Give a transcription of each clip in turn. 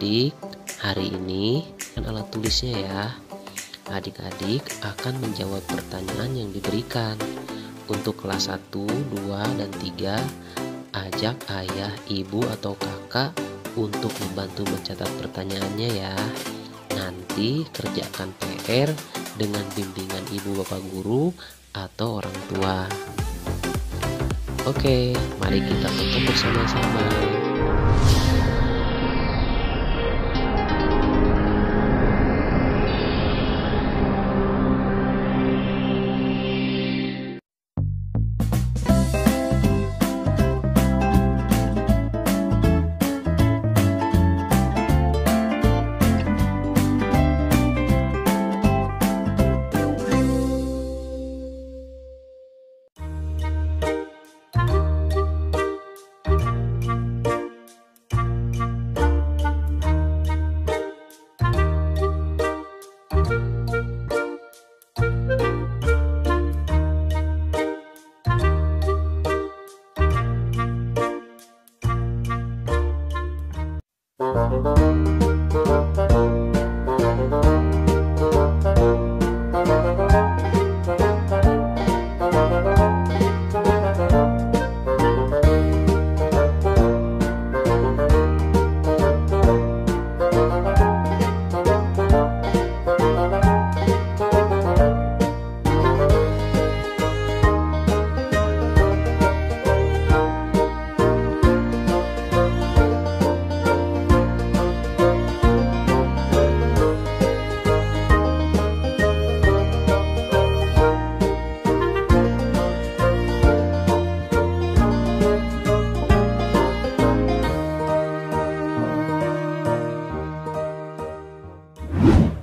adik-adik, hari ini kan alat tulisnya ya. Adik-adik akan menjawab pertanyaan yang diberikan. Untuk kelas 1, 2, dan 3, ajak ayah, ibu, atau kakak untuk membantu mencatat pertanyaannya ya. Nanti kerjakan PR dengan bimbingan ibu bapak guru atau orang tua. Oke, mari kita tonton bersama-sama.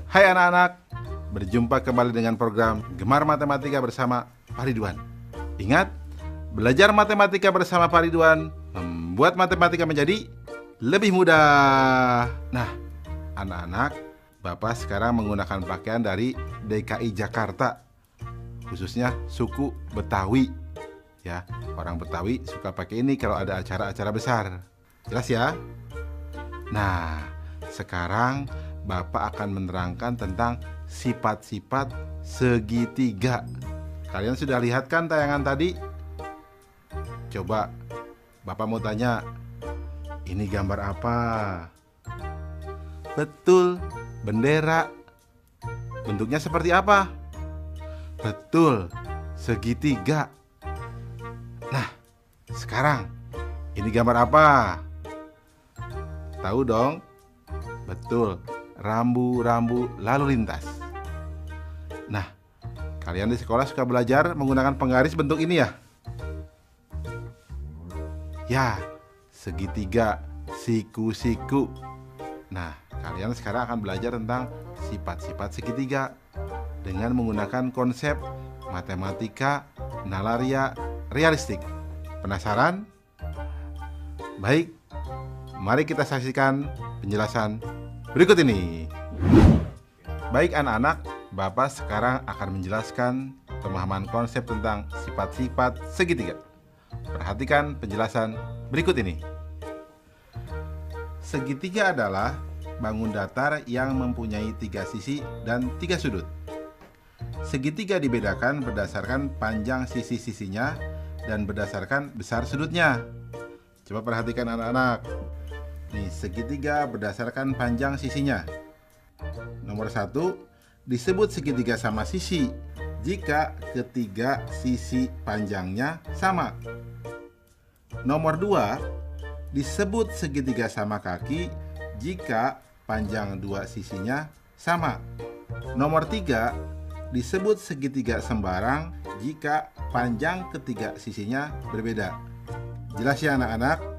Hai anak-anak, berjumpa kembali dengan program Gemar Matematika bersama Pak Ridwan. Ingat, belajar matematika bersama Pak Ridwan membuat matematika menjadi lebih mudah. Nah, anak-anak, Bapak sekarang menggunakan pakaian dari DKI Jakarta, khususnya suku Betawi. Ya, orang Betawi suka pakai ini kalau ada acara-acara besar. Jelas ya? Nah, sekarang Bapak akan menerangkan tentang sifat-sifat segitiga. Kalian sudah lihat kan tayangan tadi? Coba Bapak mau tanya, ini gambar apa? Betul, bendera. Bentuknya seperti apa? Betul, segitiga. Nah, sekarang ini gambar apa? Tahu dong? Betul, rambu-rambu lalu lintas. Nah, kalian di sekolah suka belajar menggunakan penggaris bentuk ini ya? Ya, segitiga, siku-siku. Nah, kalian sekarang akan belajar tentang sifat-sifat segitiga dengan menggunakan konsep matematika nalaria realistik. Penasaran? Baik, mari kita saksikan penjelasan berikut ini. Baik anak-anak, Bapak sekarang akan menjelaskan pemahaman konsep tentang sifat-sifat segitiga. Perhatikan penjelasan berikut ini. Segitiga adalah bangun datar yang mempunyai 3 sisi dan 3 sudut. Segitiga dibedakan berdasarkan panjang sisi-sisinya dan berdasarkan besar sudutnya. Coba perhatikan anak-anak. Nih, segitiga berdasarkan panjang sisinya. Nomor 1, disebut segitiga sama sisi jika ketiga sisi panjangnya sama. Nomor 2, disebut segitiga sama kaki jika panjang 2 sisinya sama. Nomor 3, disebut segitiga sembarang jika panjang ketiga sisinya berbeda. Jelas ya anak-anak?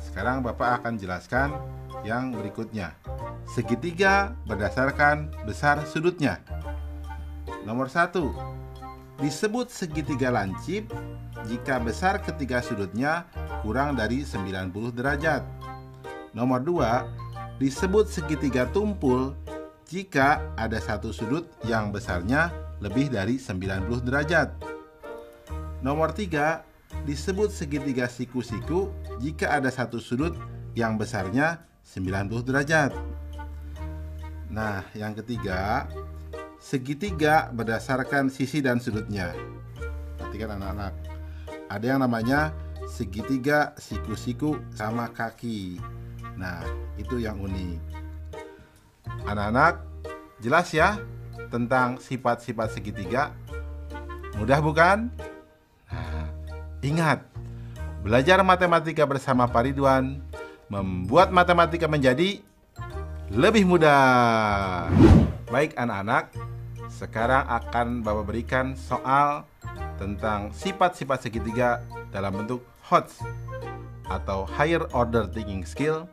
Sekarang Bapak akan jelaskan yang berikutnya. Segitiga berdasarkan besar sudutnya. Nomor 1, disebut segitiga lancip jika besar ketiga sudutnya kurang dari 90 derajat. Nomor 2, disebut segitiga tumpul jika ada satu sudut yang besarnya lebih dari 90 derajat. Nomor 3, disebut segitiga siku-siku jika ada satu sudut yang besarnya 90 derajat. Nah, yang ketiga, segitiga berdasarkan sisi dan sudutnya. Perhatikan anak-anak, ada yang namanya segitiga siku-siku sama kaki. Nah, itu yang unik. Anak-anak, jelas ya tentang sifat-sifat segitiga? Mudah bukan? Nah, ingat, belajar matematika bersama Pak Ridwan membuat matematika menjadi lebih mudah. Baik anak-anak, sekarang akan Bapak berikan soal tentang sifat-sifat segitiga dalam bentuk HOTS atau Higher Order Thinking Skill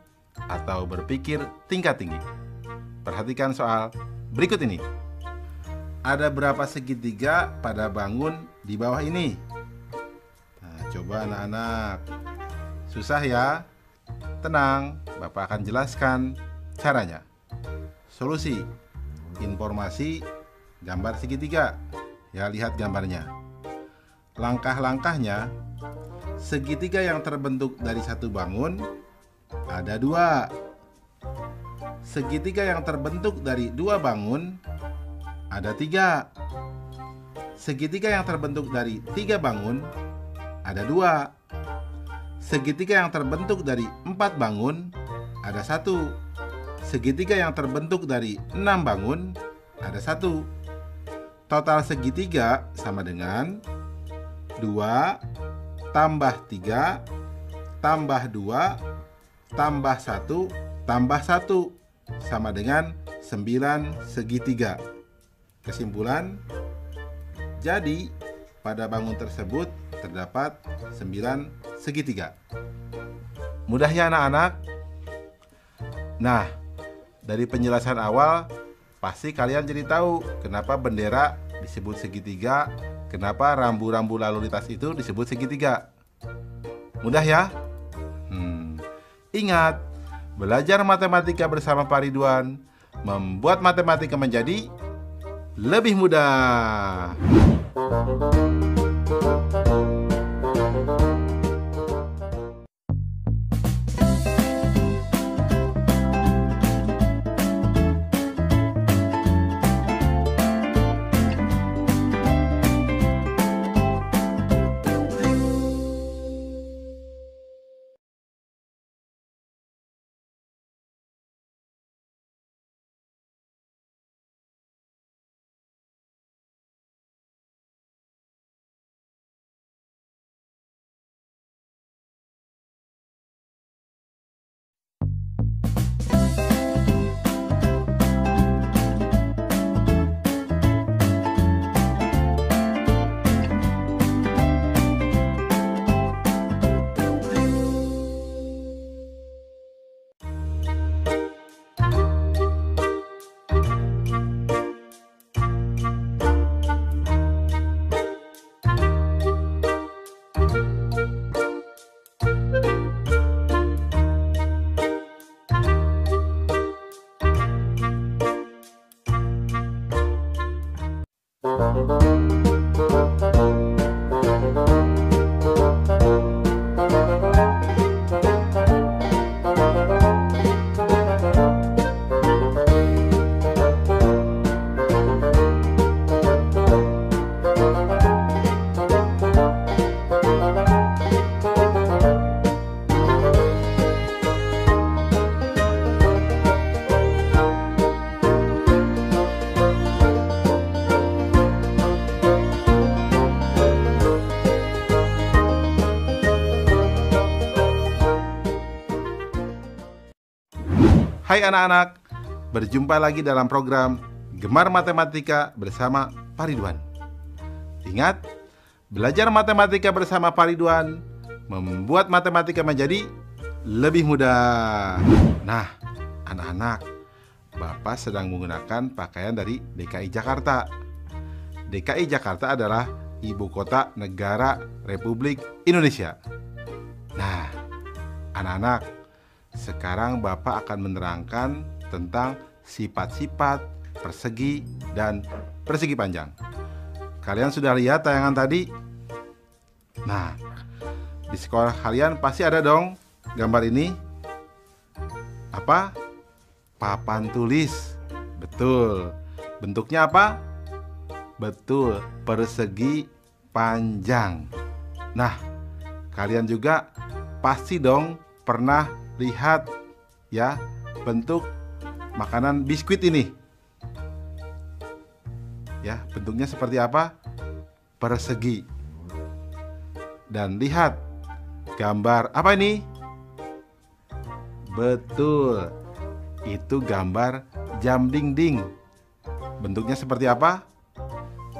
atau berpikir tingkat tinggi. Perhatikan soal berikut ini. Ada berapa segitiga pada bangun di bawah ini? Nah, coba anak-anak. Susah ya? Tenang, Bapak akan jelaskan caranya. Solusi, informasi, gambar segitiga. Ya, lihat gambarnya. Langkah-langkahnya, segitiga yang terbentuk dari satu bangun ada 2. Segitiga yang terbentuk dari 2 bangun ada 3. Segitiga yang terbentuk dari 3 bangun ada 2. Segitiga yang terbentuk dari 4 bangun ada 1. Segitiga yang terbentuk dari 6 bangun ada 1. Total segitiga sama dengan 2 tambah 3 tambah 2 tambah 1 tambah 1 sama dengan 9 segitiga. Kesimpulan, jadi pada bangun tersebut terdapat 9 segitiga. Mudah ya anak-anak? Nah, dari penjelasan awal pasti kalian jadi tahu kenapa bendera disebut segitiga, kenapa rambu-rambu lalu lintas itu disebut segitiga. Mudah ya? Ingat, belajar matematika bersama Pak Ridwan membuat matematika menjadi lebih mudah. Hai anak-anak, berjumpa lagi dalam program Gemar Matematika bersama Pak Ridwan. Ingat, belajar matematika bersama Pak Ridwan membuat matematika menjadi lebih mudah. Nah, anak-anak, Bapak sedang menggunakan pakaian dari DKI Jakarta. DKI Jakarta adalah ibu kota negara Republik Indonesia. Nah, anak-anak, sekarang Bapak akan menerangkan tentang sifat-sifat persegi dan persegi panjang. Kalian sudah lihat tayangan tadi? Nah, di sekolah kalian pasti ada dong gambar ini. apa? Papan tulis. Betul. Bentuknya apa? Betul, persegi panjang. Nah, kalian juga pasti dong pernah lihat ya bentuk makanan biskuit ini. Ya, bentuknya seperti apa? Persegi. Dan lihat gambar apa ini? Betul. Itu gambar jam dinding. Bentuknya seperti apa?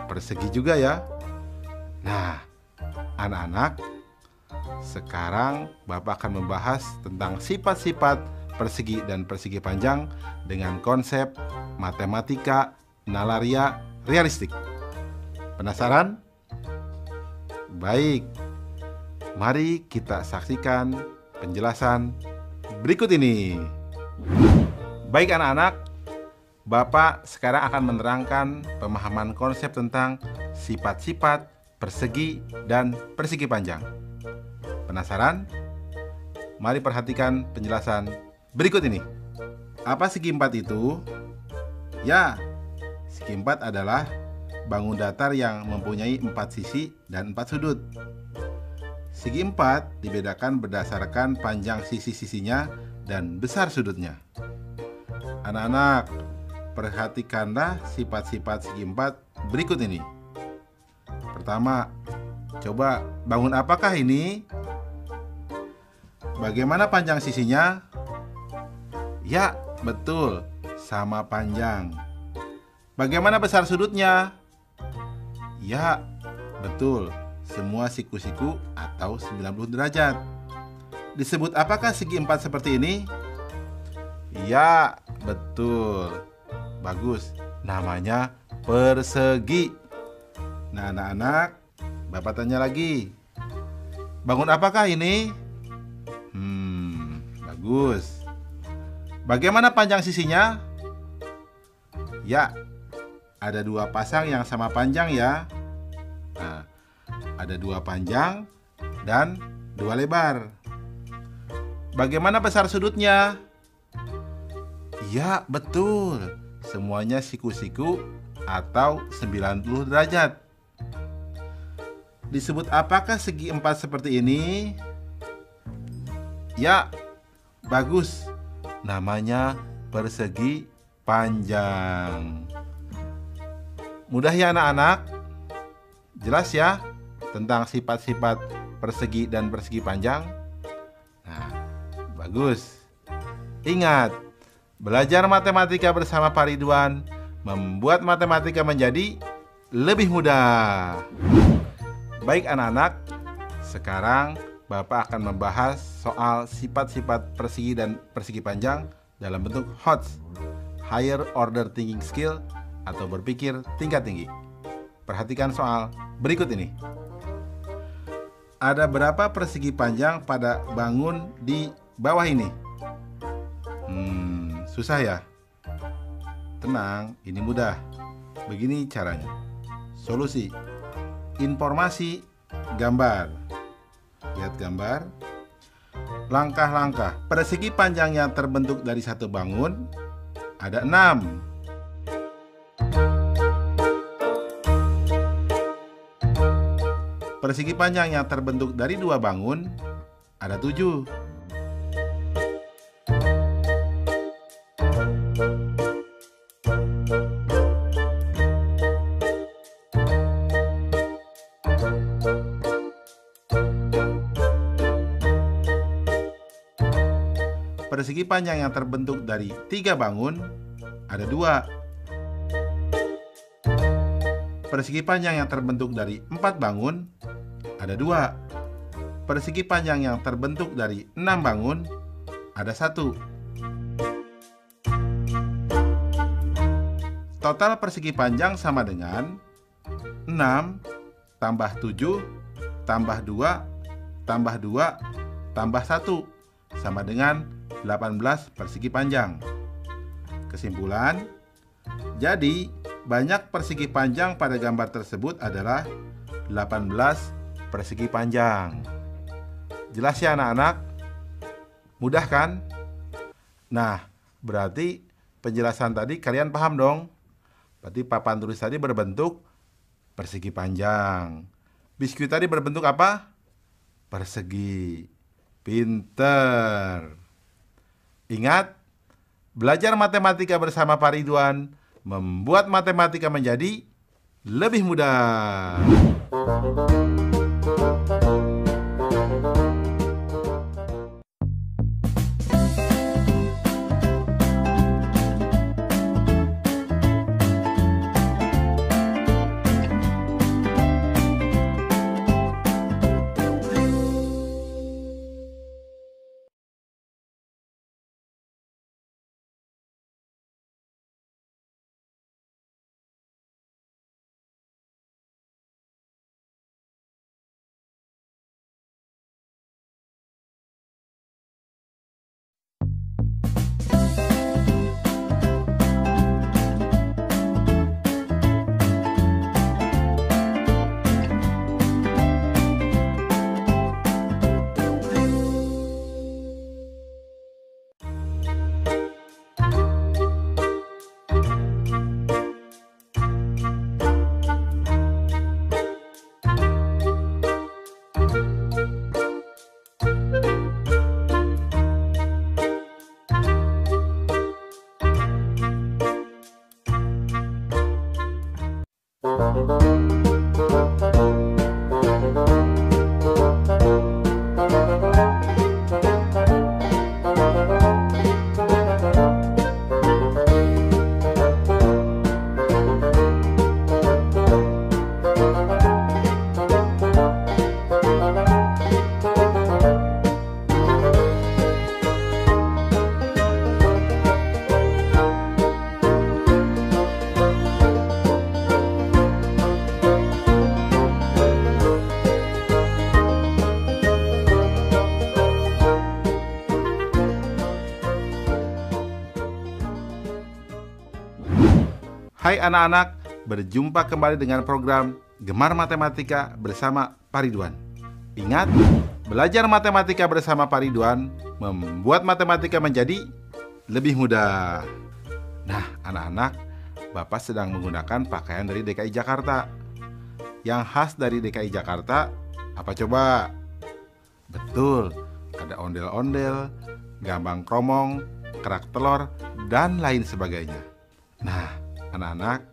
Persegi juga ya. Nah, anak-anak, sekarang Bapak akan membahas tentang sifat-sifat persegi dan persegi panjang dengan konsep matematika nalaria realistik. Penasaran? Baik, mari kita saksikan penjelasan berikut ini. Baik anak-anak, Bapak sekarang akan menerangkan pemahaman konsep tentang sifat-sifat persegi dan persegi panjang. Penasaran? Mari perhatikan penjelasan berikut ini. Apa segi empat itu? Ya, segi empat adalah bangun datar yang mempunyai 4 sisi dan 4 sudut. Segi empat dibedakan berdasarkan panjang sisi-sisinya dan besar sudutnya. Anak-anak, perhatikanlah sifat-sifat segi empat berikut ini. Pertama, coba bangun apakah ini? Bagaimana panjang sisinya? Ya, betul, sama panjang. Bagaimana besar sudutnya? Ya, betul, semua siku-siku atau 90 derajat. Disebut apakah segi empat seperti ini? Ya, betul. Bagus, namanya persegi. Nah, anak-anak, Bapak tanya lagi. Bangun apakah ini? Bagus. Bagaimana panjang sisinya? Ya, ada 2 pasang yang sama panjang ya. Nah, ada 2 panjang dan 2 lebar. Bagaimana besar sudutnya? Ya, betul. Semuanya siku-siku atau 90 derajat. Disebut apakah segi empat seperti ini? Ya, bagus. Namanya persegi panjang. Mudah ya anak-anak? Jelas ya tentang sifat-sifat persegi dan persegi panjang? Nah, bagus. Ingat, belajar matematika bersama Pak Ridwan membuat matematika menjadi lebih mudah. Baik anak-anak, sekarang Bapak akan membahas soal sifat-sifat persegi dan persegi panjang dalam bentuk HOTS, Higher Order Thinking Skill, atau berpikir tingkat tinggi. Perhatikan soal berikut ini. Ada berapa persegi panjang pada bangun di bawah ini? Susah ya? Tenang, ini mudah. Begini caranya. Solusi. Informasi, gambar. Lihat gambar. Langkah-langkah. Persegi panjang yang terbentuk dari satu bangun ada 6. Persegi panjang yang terbentuk dari 2 bangun ada 7. Persegi panjang yang terbentuk dari 3 bangun ada 2. Persegi panjang yang terbentuk dari 4 bangun ada 2. Persegi panjang yang terbentuk dari 6 bangun ada 1. Total persegi panjang sama dengan 6 tambah 7 tambah 2 tambah 2 tambah 1 sama dengan 18 persegi panjang. Kesimpulan, jadi banyak persegi panjang pada gambar tersebut adalah 18 persegi panjang. Jelas ya anak-anak? Mudah kan? Nah, berarti penjelasan tadi kalian paham dong? Berarti papan tulis tadi berbentuk persegi panjang. Biskuit tadi berbentuk apa? Persegi. Pinter. Ingat, belajar matematika bersama Pak Ridwan membuat matematika menjadi lebih mudah. Hai anak-anak, berjumpa kembali dengan program Gemar Matematika bersama Pak Ridwan. Ingat, belajar matematika bersama Pak Ridwan membuat matematika menjadi lebih mudah. Nah, anak-anak, Bapak sedang menggunakan pakaian dari DKI Jakarta. Yang khas dari DKI Jakarta, apa coba? Betul, ada ondel-ondel, gambang kromong, kerak telur, dan lain sebagainya. Nah, anak-anak,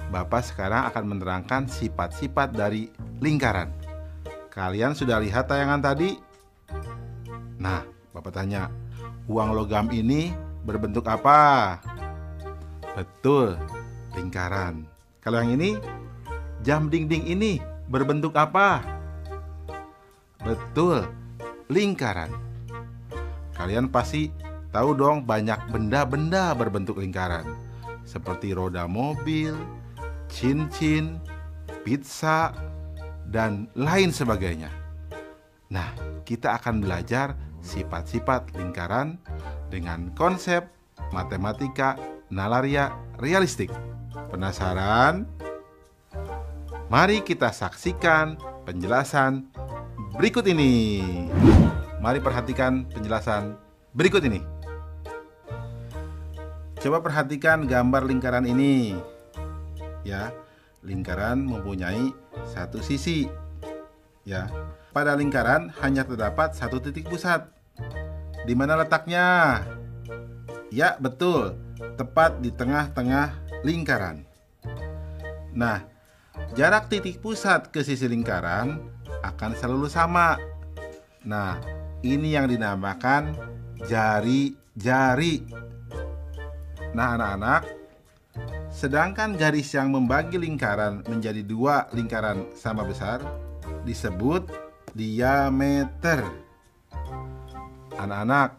Bapak sekarang akan menerangkan sifat-sifat dari lingkaran. Kalian sudah lihat tayangan tadi? Nah, Bapak tanya, uang logam ini berbentuk apa? Betul, lingkaran. Kalau yang ini, jam dinding ini berbentuk apa? Betul, lingkaran. Kalian pasti tahu dong banyak benda-benda berbentuk lingkaran, seperti roda mobil, cincin, pizza, dan lain sebagainya. Nah, kita akan belajar sifat-sifat lingkaran dengan konsep matematika nalaria realistik. Penasaran? Mari kita saksikan penjelasan berikut ini. Mari perhatikan penjelasan berikut ini. Coba perhatikan gambar lingkaran ini. Ya, lingkaran mempunyai satu sisi. Ya, pada lingkaran hanya terdapat satu titik pusat. Di mana letaknya? Ya, betul, tepat di tengah-tengah lingkaran. Nah, jarak titik pusat ke sisi lingkaran akan selalu sama. Nah, ini yang dinamakan jari-jari. Nah, anak-anak, sedangkan garis yang membagi lingkaran menjadi dua lingkaran sama besar disebut diameter. Anak-anak,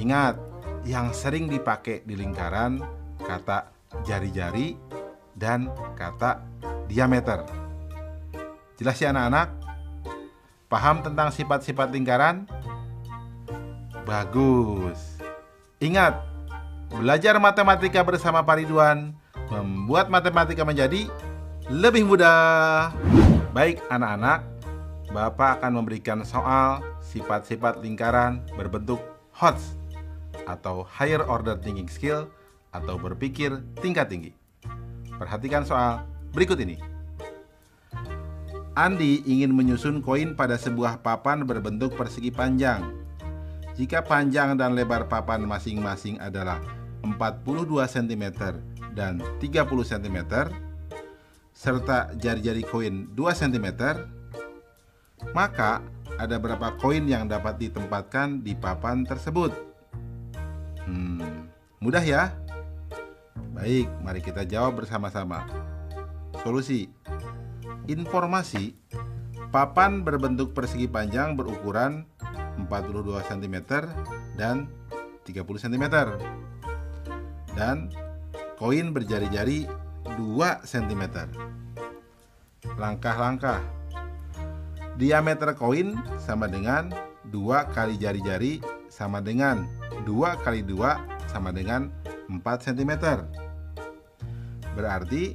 ingat, yang sering dipakai di lingkaran kata jari-jari dan kata diameter. Jelas ya anak-anak? Paham tentang sifat-sifat lingkaran? Bagus. Ingat, belajar matematika bersama Pak Ridwan membuat matematika menjadi lebih mudah. Baik anak-anak, Bapak akan memberikan soal sifat-sifat lingkaran berbentuk HOTS. atau higher order thinking skill atau berpikir tingkat tinggi. Perhatikan soal berikut ini. Andi ingin menyusun koin pada sebuah papan berbentuk persegi panjang. Jika panjang dan lebar papan masing-masing adalah 42 cm dan 30 cm, serta jari-jari koin 2 cm, maka ada berapa koin yang dapat ditempatkan di papan tersebut? Mudah ya? Baik, mari kita jawab bersama-sama. Solusi. Informasi: papan berbentuk persegi panjang berukuran 42 cm dan 30 cm. Dan koin berjari-jari 2 cm. Langkah-langkah. Diameter koin sama dengan 2 kali jari-jari sama dengan 2 kali 2 sama dengan 4 cm. Berarti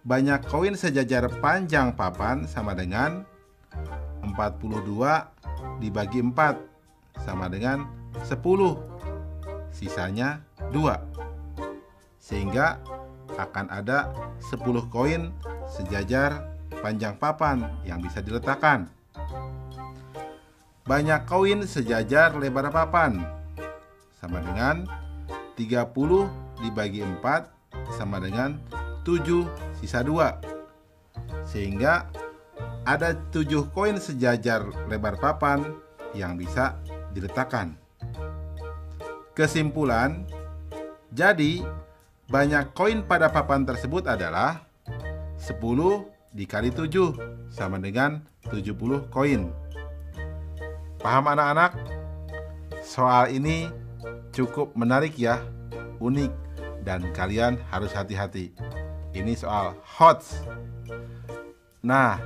banyak koin sejajar panjang papan sama dengan 42 dibagi 4 sama dengan 10. Sisanya 2. Sehingga akan ada 10 koin sejajar panjang papan yang bisa diletakkan. Banyak koin sejajar lebar papan sama dengan 30 dibagi 4 sama dengan 7 sisa 2. Sehingga ada 7 koin sejajar lebar papan yang bisa diletakkan. Kesimpulan, jadi banyak koin pada papan tersebut adalah 10 dikali 7 sama dengan 70 koin. Paham anak-anak? Soal ini cukup menarik ya, unik, dan kalian harus hati-hati. Ini soal HOTS. Nah,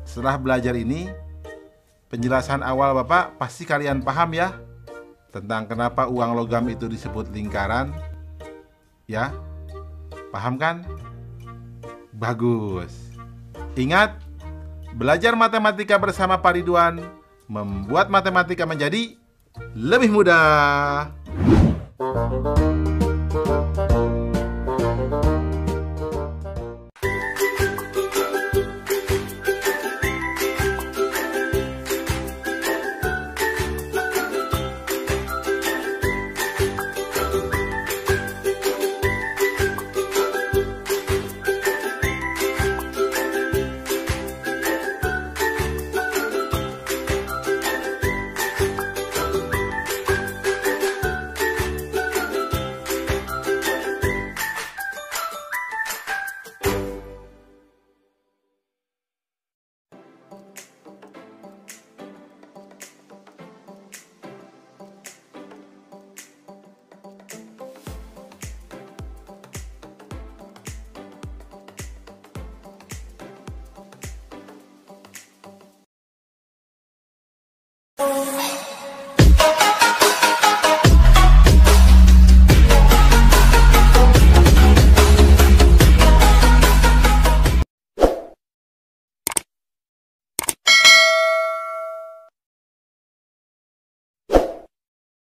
setelah belajar ini, penjelasan awal Bapak pasti kalian paham ya, tentang kenapa uang logam itu disebut lingkaran. Ya, paham kan? Bagus. Ingat, belajar matematika bersama Pak Ridwan membuat matematika menjadi lebih mudah.